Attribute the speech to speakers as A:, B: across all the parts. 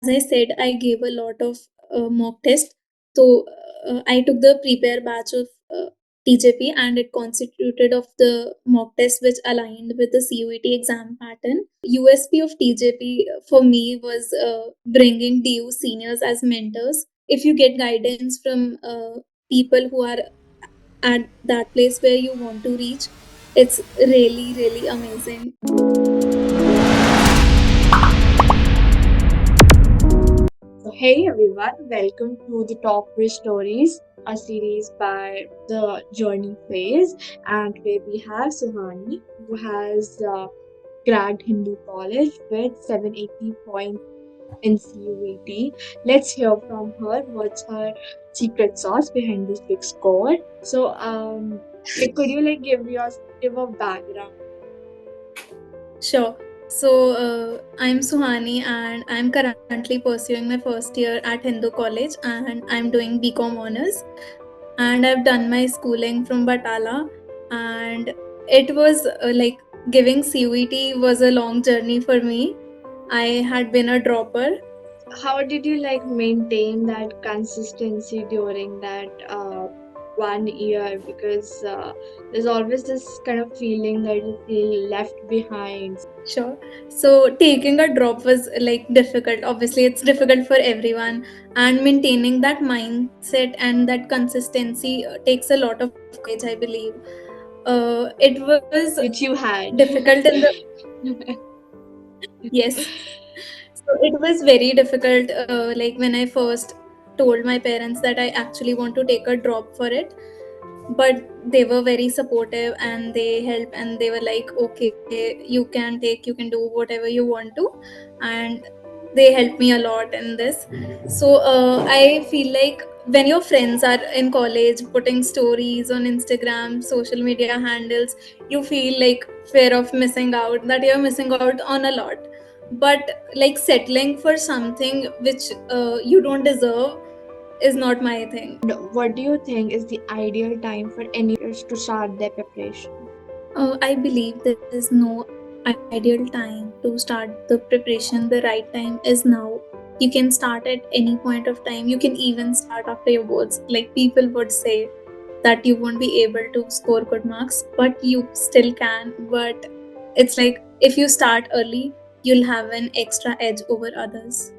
A: I said, I gave a lot of mock tests. So I took the prepare batch of TJP, and it constituted of the mock test which aligned with the CUET exam pattern. USP of TJP for me was bringing DU seniors as mentors. If you get guidance from people who are at that place where you want to reach, it's really, really amazing.
B: So, hey everyone, welcome to the Top 3 Stories, a series by the Journey Phase. And today we have Suhani, who has cracked Hindu College with 780 points in CUET. Let's hear from her what's her secret sauce behind this big score. So, could you give a background?
A: Sure. So, I'm Suhani and I'm currently pursuing my first year at Hindu College and I'm doing BCom honors. And I've done my schooling from Batala, and it was like giving CUET was a long journey for me. I had been a dropper.
B: How did you maintain that consistency during that 1 year? Because there's always this kind of feeling that you feel left behind.
A: Sure. So taking a drop was like difficult. Obviously, it's difficult for everyone, and maintaining that mindset and that consistency takes a lot of courage, I believe. It was
B: Which you had.
A: difficult in the yes. So it was very difficult. Like when I first told my parents that I actually want to take a drop for it, but they were very supportive and they helped and they were like, okay, you can take, you can do whatever you want to, and they helped me a lot in this. So I feel like when your friends are in college putting stories on Instagram, social media handles, you feel like fear of missing out, that you're missing out on a lot. But like settling for something which you don't deserve is not my thing.
B: What do you think is the ideal time for anyone to start their preparation?
A: I believe there is no ideal time to start the preparation. The right time is now. You can start at any point of time. You can even start after your boards. Like people would say that you won't be able to score good marks, but you still can. But it's like if you start early, you'll have an extra edge over others.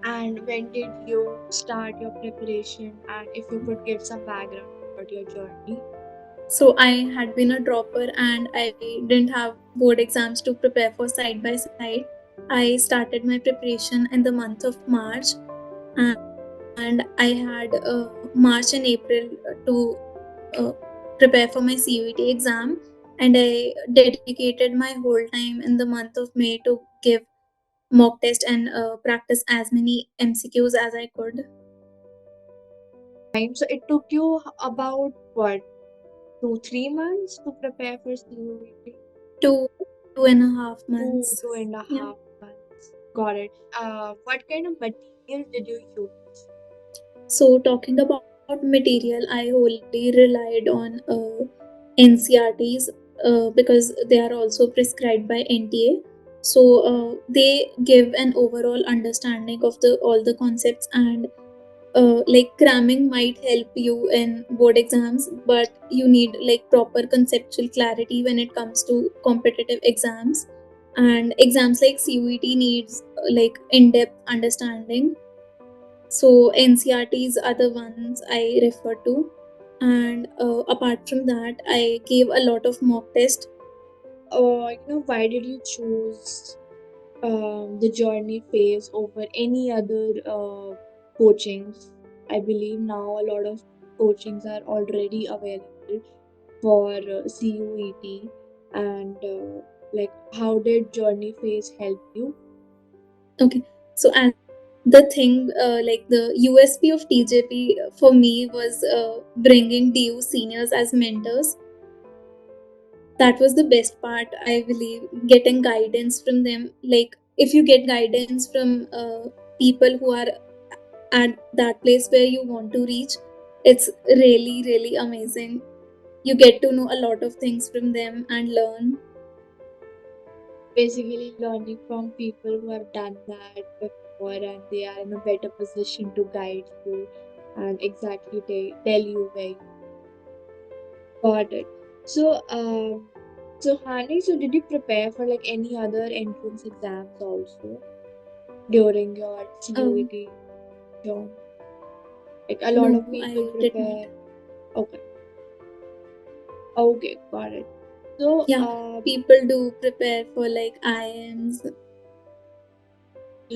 B: And when did you start your preparation? And if you could give some background about your journey?
A: So I had been a dropper and I didn't have board exams to prepare for side by side. I started my preparation in the month of March, and I had March and April to uh, prepare for my CUET exam, and I dedicated my whole time in the month of May to give mock test and practice as many MCQs as I could.
B: So it took you about what, 2-3 months to prepare for CUET?
A: Two, 2.5
B: Two,
A: months.
B: two and a
A: Yeah.
B: half months. Got it. What kind of material did you use?
A: So, talking about material, I wholly relied on NCRTs because they are also prescribed by NTA. So, they give an overall understanding of the all the concepts, and like cramming might help you in board exams, but you need like proper conceptual clarity when it comes to competitive exams. And exams like CUET needs like in-depth understanding, so NCRTs are the ones I refer to. And apart from that, I gave a lot of mock tests.
B: Why did you choose the journey phase over any other coachings? I believe now a lot of coachings are already available for CUET, and how did journey phase help you?
A: Okay, so as the thing, like the USP of TJP for me was bringing DU seniors as mentors. That was the best part, I believe, getting guidance from them. Like if you get guidance from people who are at that place where you want to reach, it's really, really amazing. You get to know a lot of things from them and learn.
B: basically learning from people who have done that before and they are in a better position to guide you and exactly tell you where you got it. So, so Hani, so did you prepare for like any other entrance exams also during your
A: Uh,
B: CUET journey? Like a lot of
A: no,
B: people
A: I did
B: prepare.
A: not.
B: Okay, okay, got it. So,
A: Yeah, people do prepare for like IIMs.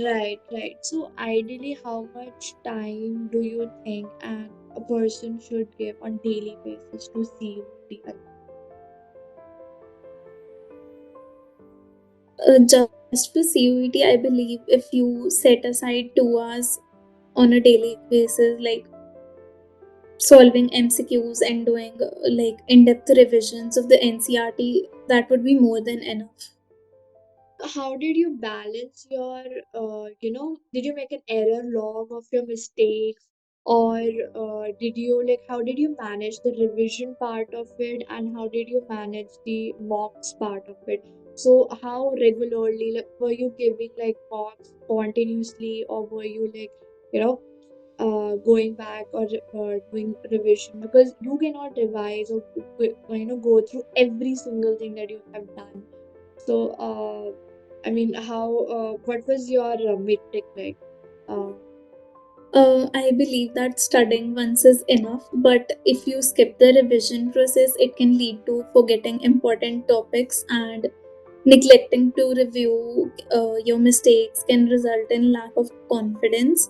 B: right, right. So ideally, how much time do you think a person should give on daily basis to CUET alone?
A: Just for CUET, I believe if you set aside 2 hours on a daily basis, like solving MCQs and doing like in-depth revisions of the NCRT, that would be more than enough.
B: How did you balance your, did you make an error log of your mistakes, or did you like, how did you manage the revision part of it, and how did you manage the mocks part of it? So, how regularly, like, were you giving like mocks continuously, or were you like, you know, going back or doing revision because you cannot revise or go through every single thing that you have done. So, I mean, how, what was your metric like? Uh,
A: I believe that studying once is enough, but if you skip the revision process, it can lead to forgetting important topics, and neglecting to review your mistakes can result in lack of confidence.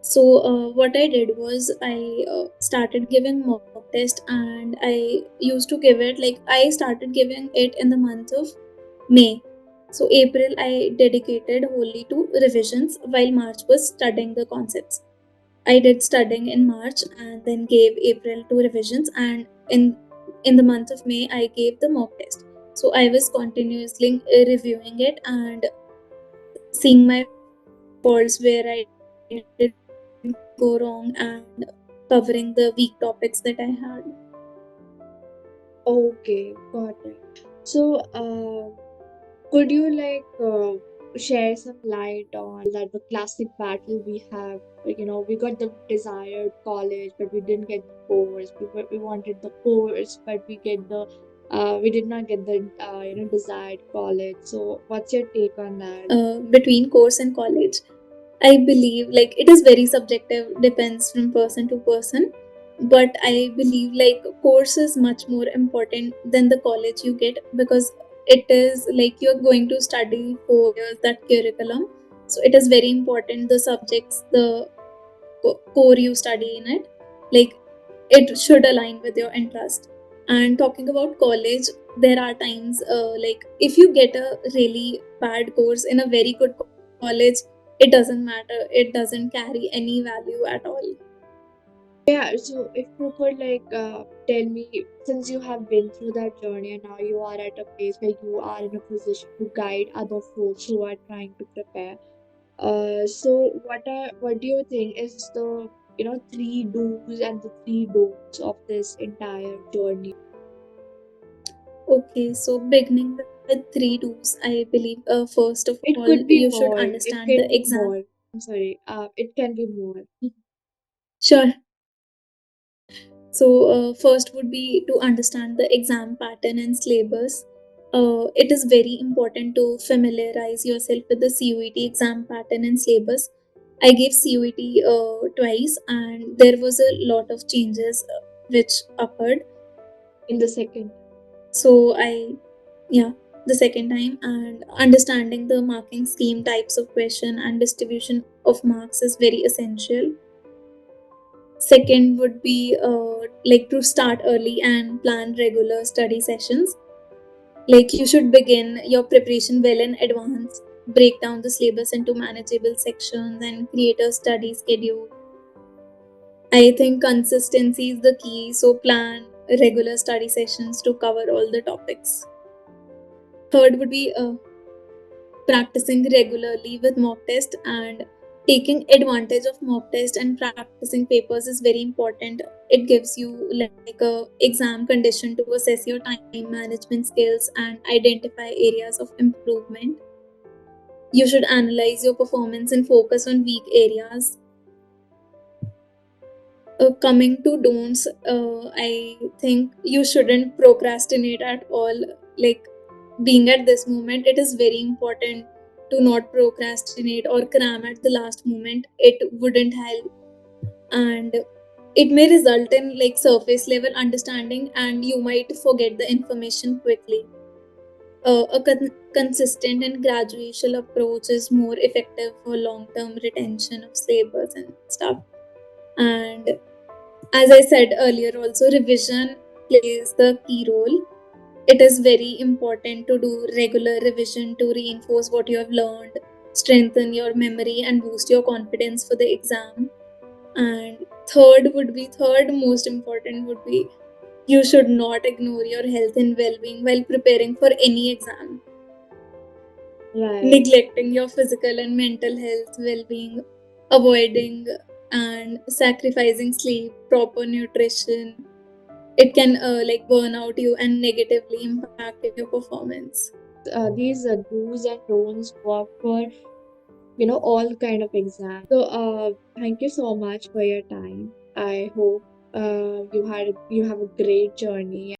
A: So, what I did was I started giving mock test, and I used to give it like I started giving it in the month of May. So, April I dedicated wholly to revisions while March was studying the concepts. I did studying in March and then gave April to revisions, and in the month of May I gave the mock test. So I was continuously reviewing it and seeing my faults where I did go wrong and covering the weak topics that I had.
B: okay, got it. So, could you like share some light on that the classic battle we have? Like, we got the desired college, but we didn't get the course. We wanted the course, but we did not get the desired college. So, what's your take on that?
A: Between course and college, I believe like it is very subjective, depends from person to person. But I believe like course is much more important than the college you get, because it is like you're going to study 4 years that curriculum. So it is very important the subjects, the core you study in it. Like it should align with your interest. And talking about college, there are times like if you get a really bad course in a very good college, it doesn't matter, it doesn't carry any value at all.
B: Yeah, so if you could like tell me, since you have been through that journey and now you are at a place where you are in a position to guide other folks who are trying to prepare. So what do you think is the three do's and the three don'ts of this entire journey?
A: Okay, so beginning with 3 do's, I believe first of
B: It
A: all
B: could be
A: you should
B: more. It
A: understand the
B: can be
A: exam.
B: more. I'm sorry. It can be more.
A: Sure. So, first would be to understand the exam pattern and syllabus. It is very important to familiarize yourself with the CUET exam pattern and syllabus. I gave CUET twice, and there was a lot of changes which occurred.
B: In the second.
A: So, yeah, the second time, and understanding the marking scheme, types of question, and distribution of marks is very essential. Second would be like to start early and plan regular study sessions. Like you should begin your preparation well in advance, break down the syllabus into manageable sections, and create a study schedule. I think consistency is the key, so plan regular study sessions to cover all the topics. Third would be practicing regularly with mock test and taking advantage of mock test and practicing papers is very important. It gives you like a exam condition to assess your time management skills and identify areas of improvement. You should analyze your performance and focus on weak areas. Coming to don'ts, I think you shouldn't procrastinate at all. Like, being at this moment, it is very important to not procrastinate or cram at the last moment. It wouldn't help, and it may result in like surface level understanding, and you might forget the information quickly. A consistent and gradual approach is more effective for long term retention of syllabus and stuff. And as I said earlier, also revision plays the key role. It is very important to do regular revision to reinforce what you have learned, strengthen your memory, and boost your confidence for the exam. And third most important would be, you should not ignore your health and well-being while preparing for any exam.
B: Right.
A: Neglecting your physical and mental health well-being, avoiding and sacrificing sleep, proper nutrition, it can like burn out you and negatively impact your performance.
B: These do's and don'ts work for all kind of exams. So thank you so much for your time. I hope you have a great journey.